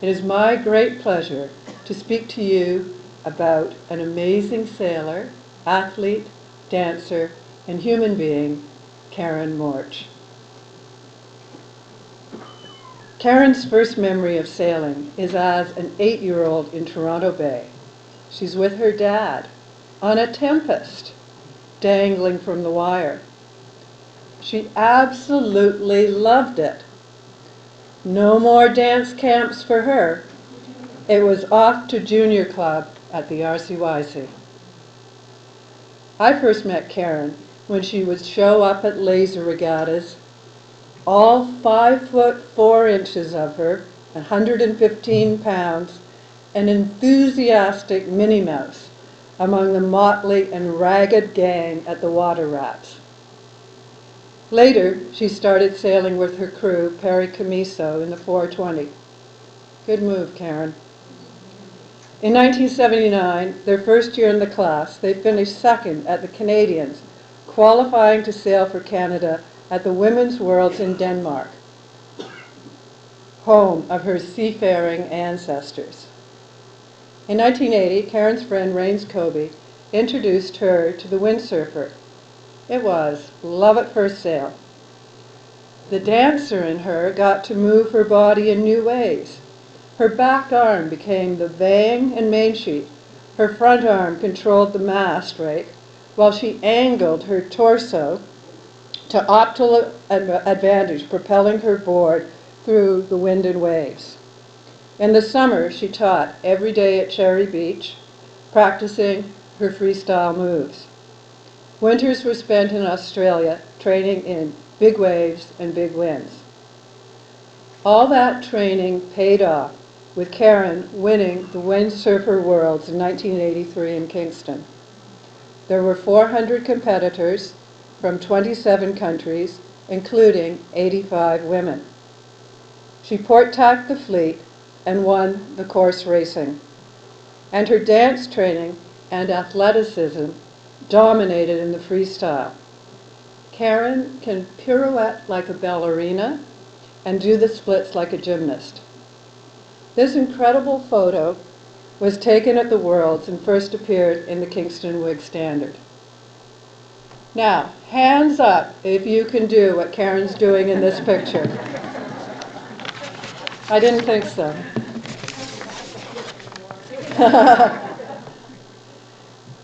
It is my great pleasure to speak to you about an amazing sailor, athlete, dancer, and human being, Karen Morch. Karen's first memory of sailing is as an 8-year-old in Toronto Bay. She's with her dad on a Tempest, dangling from the wire. She absolutely loved it. No more dance camps for her. It was off to junior club at the RCYC. I first met Karen when she would show up at laser regattas, all 5'4" of her, 115 pounds, an enthusiastic Minnie Mouse among the motley and ragged gang at the Water Rats. Later, she started sailing with her crew, Perry Camiso, in the 420. Good move, Karen. In 1979, their first year in the class, they finished second at the Canadians, qualifying to sail for Canada at the Women's Worlds in Denmark, home of her seafaring ancestors. In 1980, Karen's friend Rains Kobe introduced her to the windsurfer. It was love at first sail. The dancer in her got to move her body in new ways. Her back arm became the vang and mainsheet. Her front arm controlled the mast rake, while she angled her torso to optimal advantage, propelling her board through the wind and waves. In the summer, she taught every day at Cherry Beach, practicing her freestyle moves. Winters were spent in Australia, training in big waves and big winds. All that training paid off, with Karen winning the Windsurfer Worlds in 1983 in Kingston. There were 400 competitors from 27 countries, including 85 women. She port-tacked the fleet and won the course racing. And her dance training and athleticism dominated in the freestyle. Karen can pirouette like a ballerina and do the splits like a gymnast. This incredible photo was taken at the Worlds and first appeared in the Kingston Wig Standard. Now, hands up if you can do what Karen's doing in this picture. I didn't think so.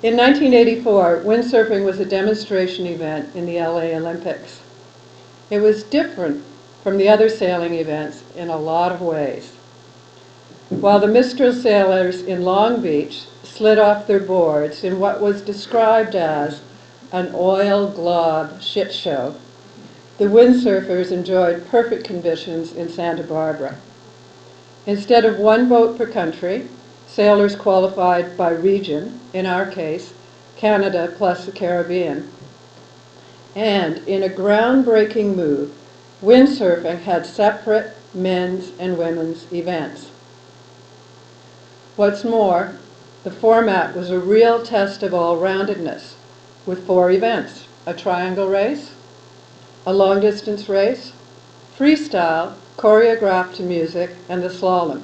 In 1984, windsurfing was a demonstration event in the LA Olympics. It was different from the other sailing events in a lot of ways. While the Mistral sailors in Long Beach slid off their boards in what was described as an oil glob shit show, the windsurfers enjoyed perfect conditions in Santa Barbara. Instead of one boat per country, sailors qualified by region, in our case, Canada plus the Caribbean. And in a groundbreaking move, windsurfing had separate men's and women's events. What's more, the format was a real test of all-roundedness, with 4 events: a triangle race, a long-distance race, freestyle, choreographed to music, and the slalom.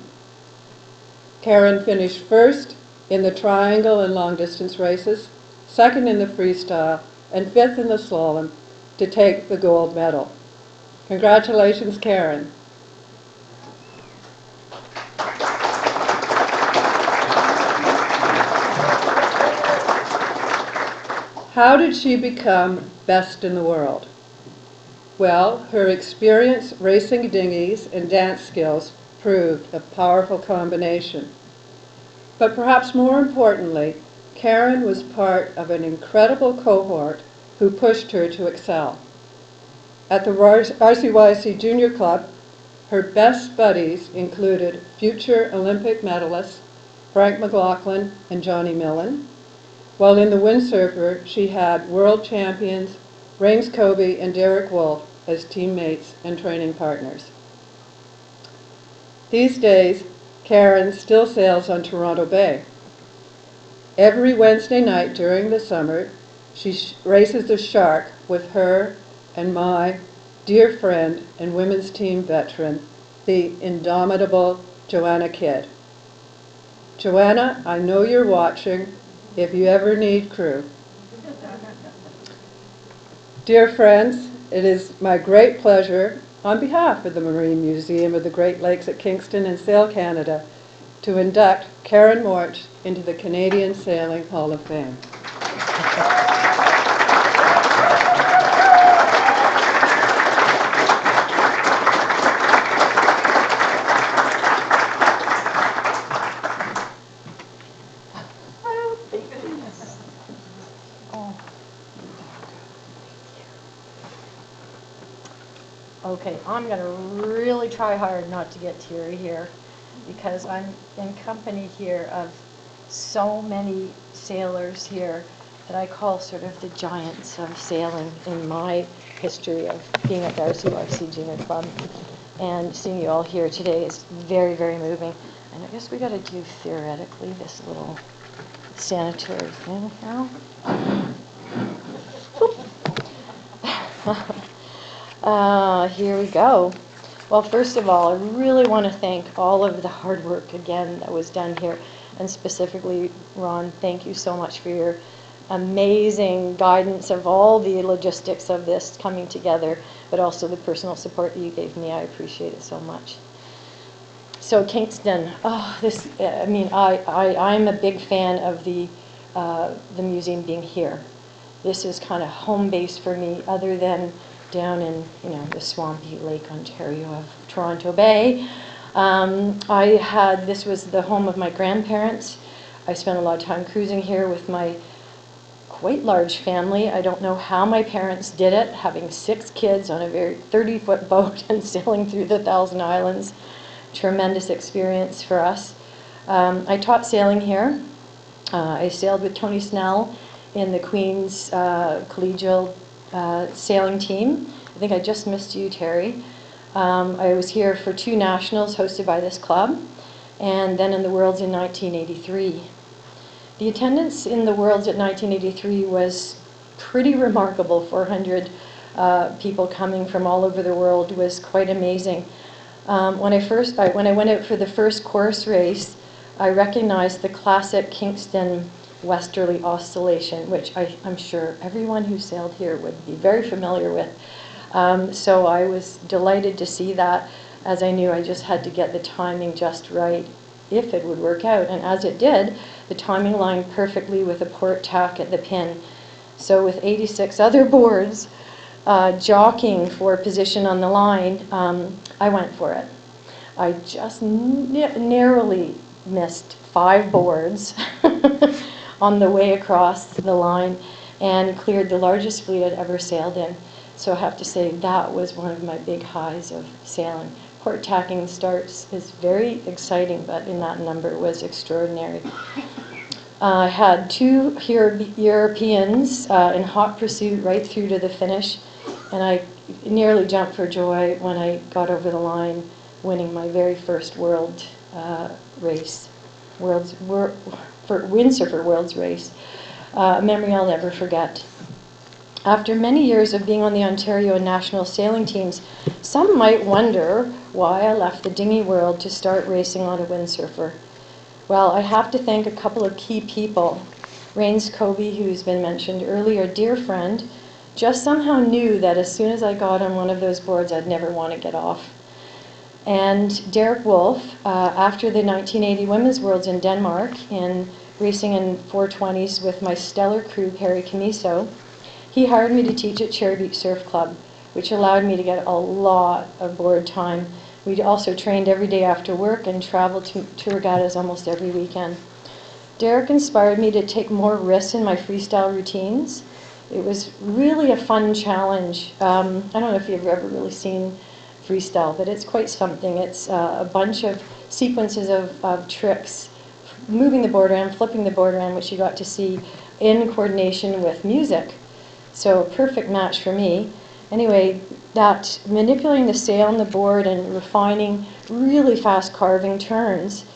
Karen finished first in the triangle and long-distance races, second in the freestyle, and 5th in the slalom to take the gold medal. Congratulations, Karen. How did she become best in the world? Well, her experience racing dinghies and dance skills proved a powerful combination. But perhaps more importantly, Karen was part of an incredible cohort who pushed her to excel. At the RCYC Junior Club, her best buddies included future Olympic medalists Frank McLaughlin and Johnny Millen, while in the windsurfer, she had world champions Rains Kobe and Derek Wolfe as teammates and training partners. These days, Karen still sails on Toronto Bay. Every Wednesday night during the summer, she races the Shark with her and my dear friend and women's team veteran, the indomitable Joanna Kidd. Joanna, I know you're watching if you ever need crew. Dear friends, it is my great pleasure, on behalf of the Marine Museum of the Great Lakes at Kingston and Sail Canada, to induct Karen Morch into the Canadian Sailing Hall of Fame. Okay, I'm going to really try hard not to get teary here, because I'm in company here of so many sailors here that I call sort of the giants of sailing in my history of being at the RCYC Junior Club. And seeing you all here today is very, very moving. And I guess we got to do theoretically this little sanitary thing now. Here we go. Well, first of all, I really want to thank all of the hard work again that was done here. And specifically, Ron, thank you so much for your amazing guidance of all the logistics of this coming together, but also the personal support that you gave me. I appreciate it so much. So Kingston, I'm a big fan of the museum being here. This is kind of home base for me, other than down in the swampy Lake Ontario of Toronto Bay. This was the home of my grandparents. I spent a lot of time cruising here with my quite large family. I don't know how my parents did it, having 6 kids on a very 30-foot boat and sailing through the Thousand Islands. Tremendous experience for us. I taught sailing here. I sailed with Tony Snell in the Queen's collegial sailing team. I think I just missed you, Terry. I was here for 2 nationals hosted by this club, and then in the Worlds in 1983. The attendance in the Worlds at 1983 was pretty remarkable. 400 people coming from all over the world was quite amazing. When I went out for the first course race, I recognized the classic Kingston westerly oscillation, which I'm sure everyone who sailed here would be very familiar with. So I was delighted to see that, as I knew I just had to get the timing just right if it would work out. And as it did, the timing lined perfectly with a port tack at the pin. So with 86 other boards jockeying for position on the line, I went for it. I just narrowly missed 5 boards on the way across the line and cleared the largest fleet I'd ever sailed in. So I have to say that was one of my big highs of sailing. Port tacking starts is very exciting, but in that number was extraordinary. I had 2 Europeans in hot pursuit right through to the finish, and I nearly jumped for joy when I got over the line, winning my very first world race, windsurfer world's race. A memory I'll never forget. After many years of being on the Ontario national sailing teams, some might wonder why I left the dinghy world to start racing on a windsurfer. Well, I have to thank a couple of key people. Rains Kobe, who's been mentioned earlier, dear friend, just somehow knew that as soon as I got on one of those boards, I'd never want to get off. And Derek Wolf, after the 1980 Women's Worlds in Denmark, in racing in 420s with my stellar crew, Perry Camiso, he hired me to teach at Cherry Beach Surf Club, which allowed me to get a lot of board time. We also trained every day after work and traveled to regattas almost every weekend. Derek inspired me to take more risks in my freestyle routines. It was really a fun challenge. I don't know if you've ever really seen freestyle, but it's quite something. It's a bunch of sequences of tricks, moving the board around, flipping the board around, which you got to see in coordination with music. So a perfect match for me. Anyway, that manipulating the sail and the board and refining really fast carving turns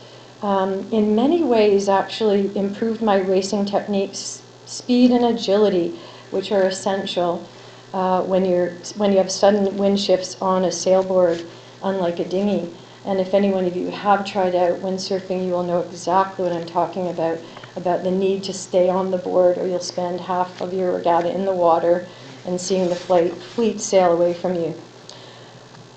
in many ways actually improved my racing techniques, speed and agility, which are essential when you have sudden wind shifts on a sailboard, unlike a dinghy. And if any one of you have tried out windsurfing, you will know exactly what I'm talking about the need to stay on the board, or you'll spend half of your regatta in the water and seeing the fleet sail away from you.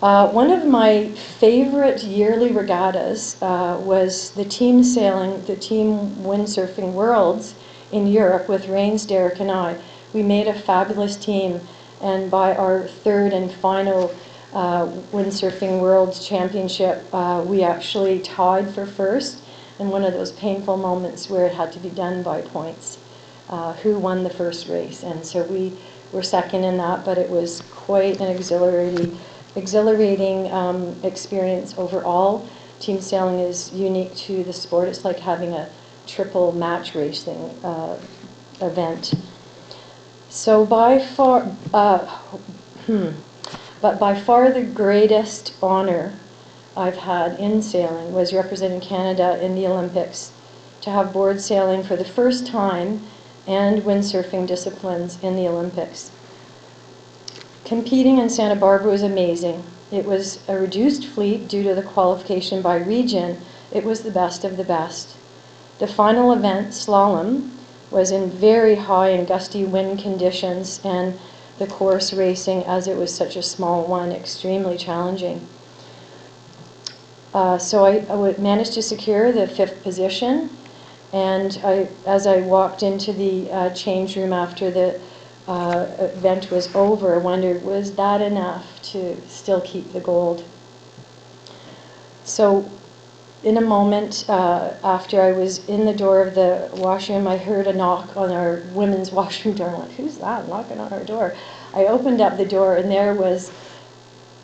One of my favorite yearly regattas was the team sailing, the team windsurfing worlds in Europe with Rains, Derek, and I. We made a fabulous team, and by our third and final windsurfing world championship, we actually tied for first in one of those painful moments where it had to be done by points. Who won the first race? And so we were second in that, but it was quite an exhilarating experience overall. Team sailing is unique to the sport. It's like having a triple match racing event. So by far, but by far the greatest honor I've had in sailing was representing Canada in the Olympics, to have board sailing for the first time and windsurfing disciplines in the Olympics. Competing in Santa Barbara was amazing. It was a reduced fleet due to the qualification by region. It was the best of the best. The final event, slalom, was in very high and gusty wind conditions, and the course racing, as it was such a small one, extremely challenging. So I managed to secure the 5th position, and as I walked into the change room after the event was over, I wondered, was that enough to still keep the gold? So in a moment, after I was in the door of the washroom, I heard a knock on our women's washroom door. I'm like, who's that knocking on our door? I opened up the door, and there was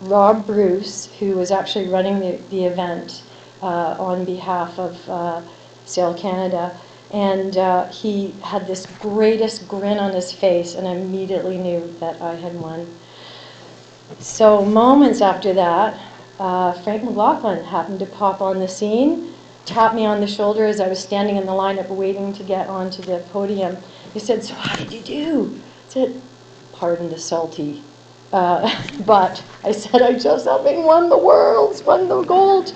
Rob Bruce, who was actually running the event on behalf of Sail Canada. And he had this greatest grin on his face, and I immediately knew that I had won. So moments after that, Frank McLaughlin happened to pop on the scene, tapped me on the shoulder as I was standing in the lineup waiting to get onto the podium. He said, "So how did you do?" I said, "Pardon the salty." But I said, "I just having won the worlds, won the gold."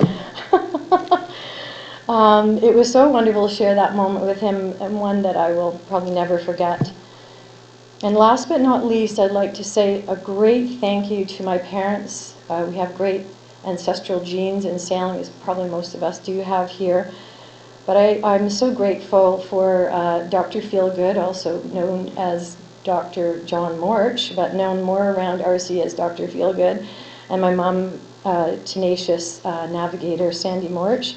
It was so wonderful to share that moment with him, and one that I will probably never forget. And last but not least, I'd like to say a great thank you to my parents. We have great ancestral genes in sailing, as probably most of us do have here. But I'm so grateful for Dr. Feelgood, also known as Dr. John Morch, but known more around RC as Dr. Feelgood, and my mom, tenacious navigator Sandy Morch,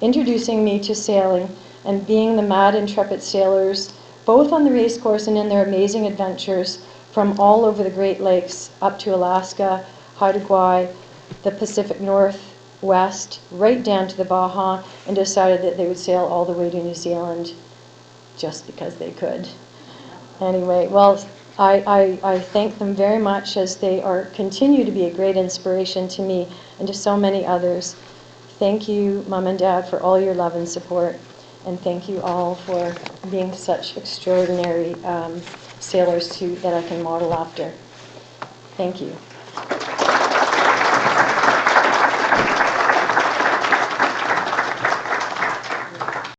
introducing me to sailing and being the mad, intrepid sailors, both on the race course and in their amazing adventures from all over the Great Lakes up to Alaska, Haida, the Pacific Northwest, right down to the Baja, and decided that they would sail all the way to New Zealand just because they could. Anyway, well, I thank them very much, as they continue to be a great inspiration to me and to so many others. Thank you, Mom and Dad, for all your love and support. And thank you all for being such extraordinary sailors that I can model after. Thank you.